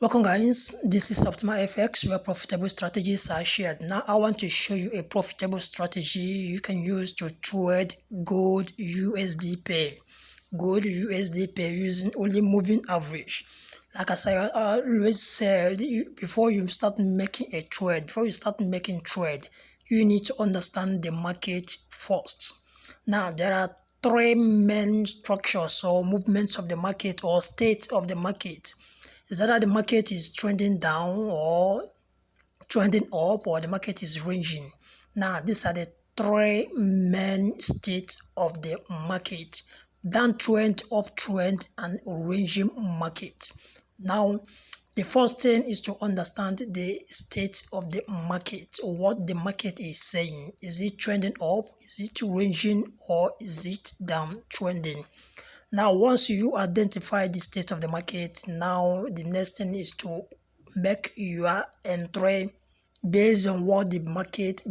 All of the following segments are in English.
Welcome guys, this is Optimal FX where profitable strategies are shared. Now I want to show you a profitable strategy you can use to trade gold USD pair. Gold USD pair using only moving average. Like I always said, before you start making a trade, you need to understand the market first. Now there are three main structures or movements of the market or state of the market. Is that the market is trending down or trending up, or the market is ranging? Now these are the three main states of the market: downtrend, uptrend, and ranging market. Now the first thing is to understand the state of the market, what the market is saying. Is it trending up, is it ranging, or is it downtrending? Now, once you identify the state of the market, now the next thing is to make your entry based on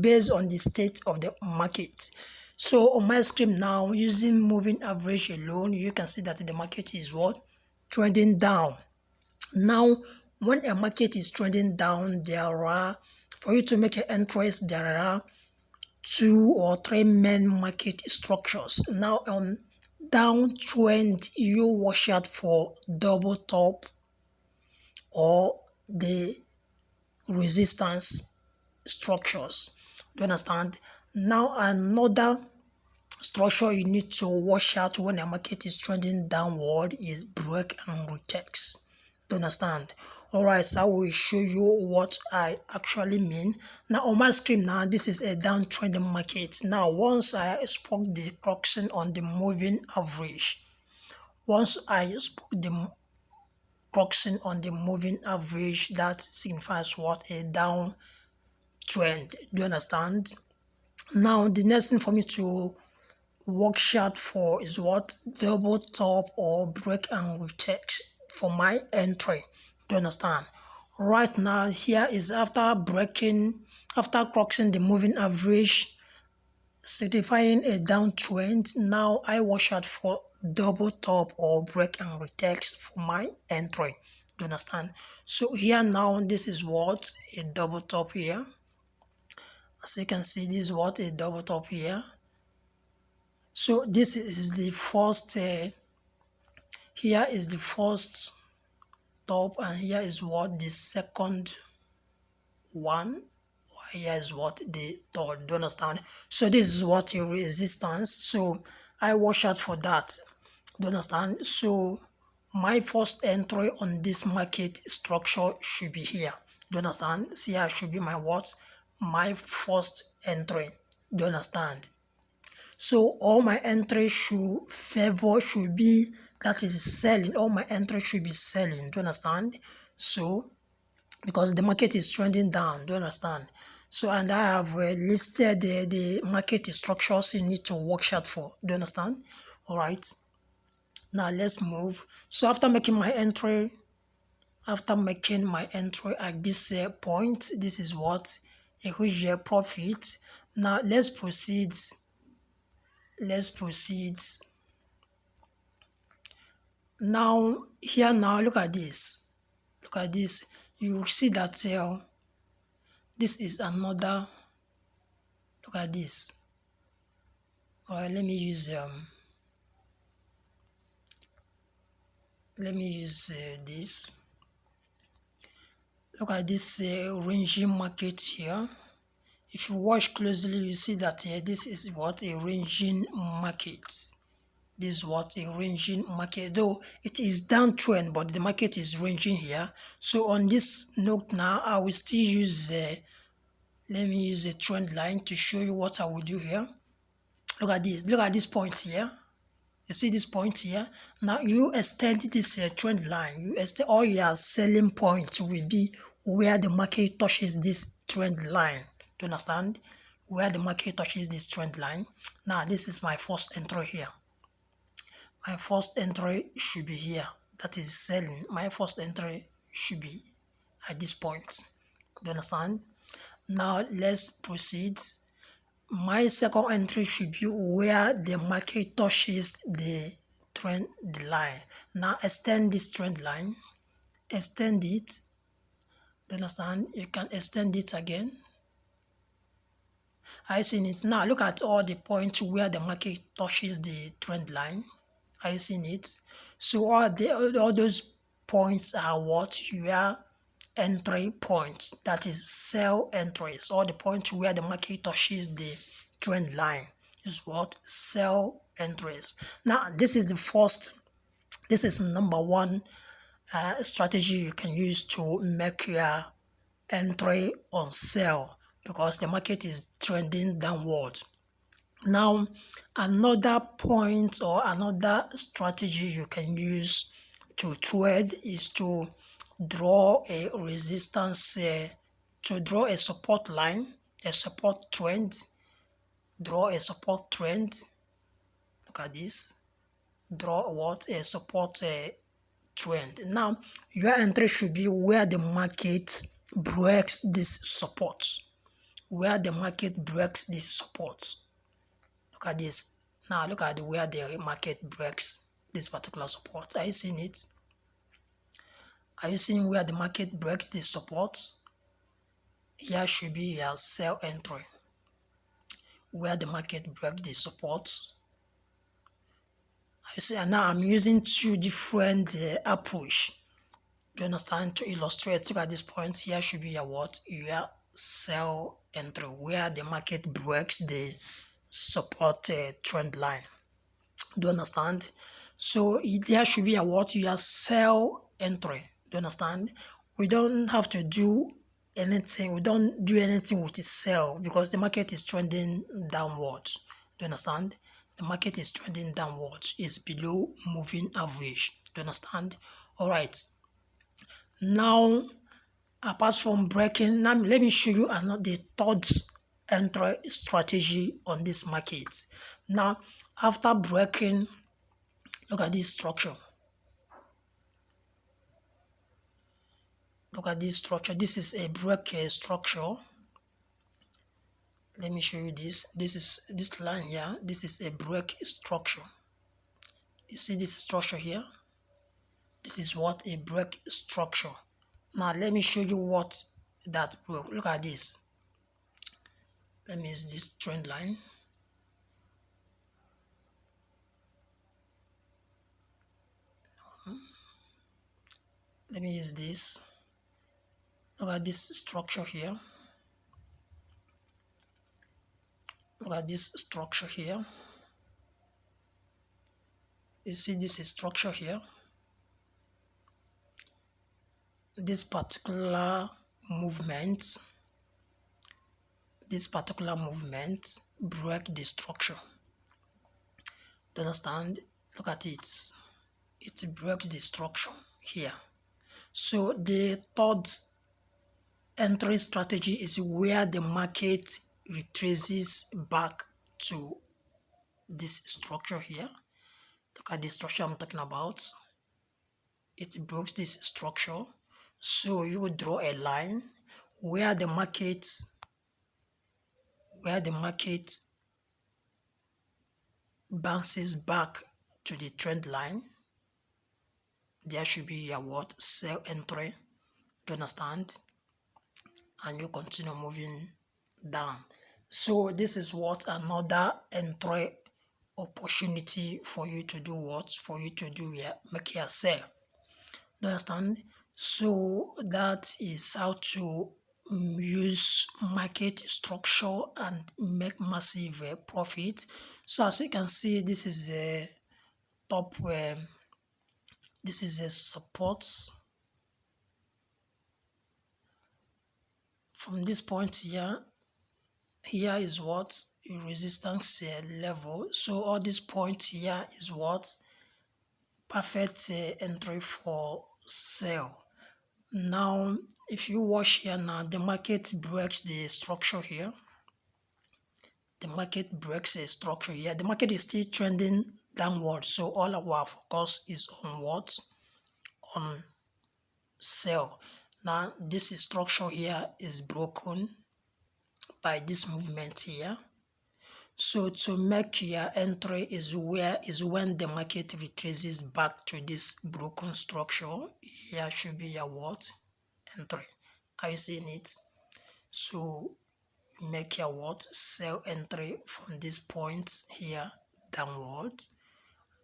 based on the state of the market. So on my screen now, using moving average alone, you can see that the market is what? Trending down. Now, when a market is trending down, for you to make an entry, there are 2 or 3 main market structures. Now on downtrend, you watch out for double top or the resistance structures. Do you understand? Now another structure you need to watch out when a market is trending downward is break and retest. Do you understand? Alright, so I will show you what I actually mean. Now on my screen now, this is a downtrending market. Now once I spoke the proxy on the moving average, that signifies what? A downtrend. Do you understand? Now the next thing for me to work hard for is what? Double top or break and retest for my entry. Do you understand? Right now here is after crossing the moving average, signifying a downtrend. Now I watch out for double top or break and retest for my entry. Do you understand? So here now, this is what? A double top here. As you can see, this is what? A double top here. So this is the first, here is the first top, and here is what? The second one. Here is what? The third. Do you understand? So this is what? A resistance. So I watch out for that. Do you understand? So my first entry on this market structure should be here. Do you understand? See, here should be my what? My first entry. Do you understand? So all my entries should be, that is selling. All my entries should be selling. Do you understand? So because the market is trending down. Do you understand? So and I have listed the market structures you need to watch out for. Do you understand? All right. Now let's move. So after making my entry at this point, this is what? A huge profit. Now let's proceed. Now here, now look at this. You will see that this is another. Look at this. All right, let me use this. Look at this ranging market here. If you watch closely, you see that this is what? A ranging market. This is what? A ranging market. Though it is downtrend, but the market is ranging here. So on this note now, I will still use let me use a trend line to show you what I will do here. Look at this. Look at this point here. You see this point here? Now you extend this trend line. All your selling point will be where the market touches this trend line. Do you understand? Where the market touches this trend line. Now this is my first entry here. My first entry should be here. That is selling. My first entry should be at this point. Do you understand? Now let's proceed. My second entry should be where the market touches the trend line. Now extend this trend line. extend it. Do you understand? You can extend it again. I seen it now. Look at all the points where the market touches the trend line. Are you seeing it? So all those points are what your entry points. That is sell entries. All the points where the market touches the trend line is what sell entries. Now this is the first. This is number one strategy you can use to make your entry on sell because the market is trending downward. Now, another point or another strategy you can use to trade is to draw a resistance, to draw a support line, a support trend, draw a support trend. Look at this. Draw what? A support trend. Now, your entry should be where the market breaks this support. Where the market breaks this support. Look at this. Now look at where the market breaks this particular support. Are you seeing it? Are you seeing where the market breaks this support? Here should be your sell entry. Where the market breaks the support. You see, and now I'm using two different approach. Do you understand? To illustrate, look at this point. Here should be your what? Your sell entry, where the market breaks the support trend line. Do you understand? So there should be a what? Your sell entry. Do you understand? We don't have to do anything. We don't do anything with the sell because the market is trending downward. Do you understand? The market is trending downward. It's below moving average. Do you understand? All right. Now, apart from breaking, now let me show you the third entry strategy on this market. Now, after breaking, look at this structure. Look at this structure. This is a break structure. Let me show you this. This is this line here. This is a break structure. You see this structure here? This is what a break structure. Now let me show you what that broke. Look at this. Let me use this trend line. Let me use this. Look at this structure here. Look at this structure here. You see this structure here. This particular movement break the structure. Do you understand? Look at it. It breaks the structure here. So the third entry strategy is where the market retraces back to this structure here. Look at the structure I'm talking about. It breaks this structure. So you would draw a line where the market bounces back to the trend line. There should be a what? Sell entry. Do you understand? And you continue moving down. So this is what another entry opportunity for you to do what? For you to do make your sell. Do you understand? So that is how to use market structure and make massive profit. So as you can see, this is a top. This is a support. From this point here is what? A resistance level. So all these points here is what? Perfect entry for sell. Now if you watch here now, the market breaks the structure here. The market breaks a structure here. The market is still trending downward, so all our focus is on what? On sell. Now this structure here is broken by this movement here. So to make your entry is when the market retraces back to this broken structure. Here should be your what? Entry. Are you seeing it? So make your what? Sell entry from this point here downward.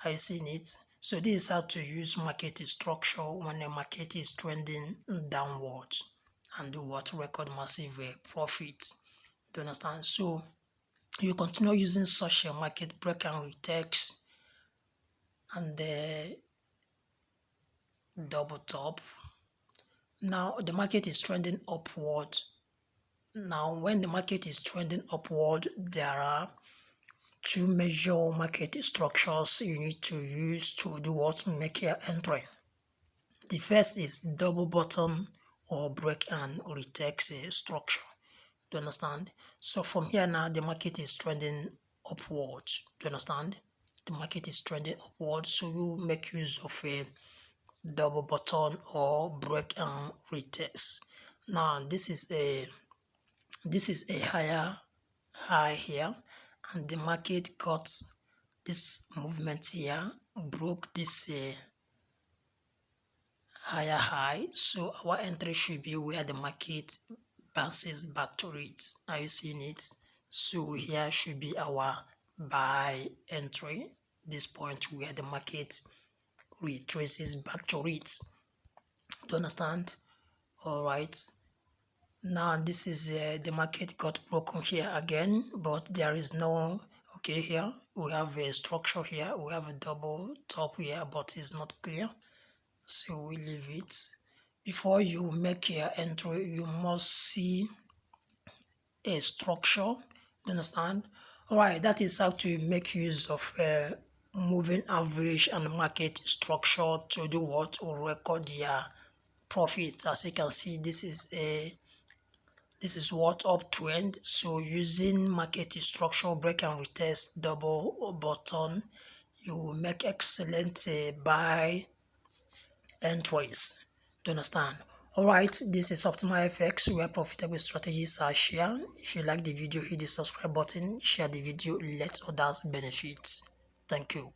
Are you seeing it? So this is how to use market structure when the market is trending downward and do what? Record massive profit. Do you understand? So you continue using such a market break and retest and the double top. Now the market is trending upward. Now when the market is trending upward, there are two major market structures you need to use to do what? Make your entry. The first is double bottom or break and retest structure. Do you understand? So from here now, the market is trending upwards. Do you understand? The market is trending upwards, so you make use of a double bottom or break and retest. Now this is a higher high here, and the market got this movement here, broke this higher high. So our entry should be where the market bounces back to it. Are you seeing it? So here should be our buy entry, this point where the market retraces back to it. Do you understand? All right. Now this is the market got broken here again, but there is no okay here. We have a structure here. We have a double top here, but it's not clear. So we leave it. Before you make your entry, you must see a structure. You understand? All right, that is how to make use of moving average and market structure to do what? To record your profits. As you can see, this is what? Uptrend. So using market structure, break and retest, double button, you will make excellent buy entries. Do you understand? Alright, this is Optimal FX where profitable strategies are shared. If you like the video, hit the subscribe button, share the video, let others benefit. Thank you.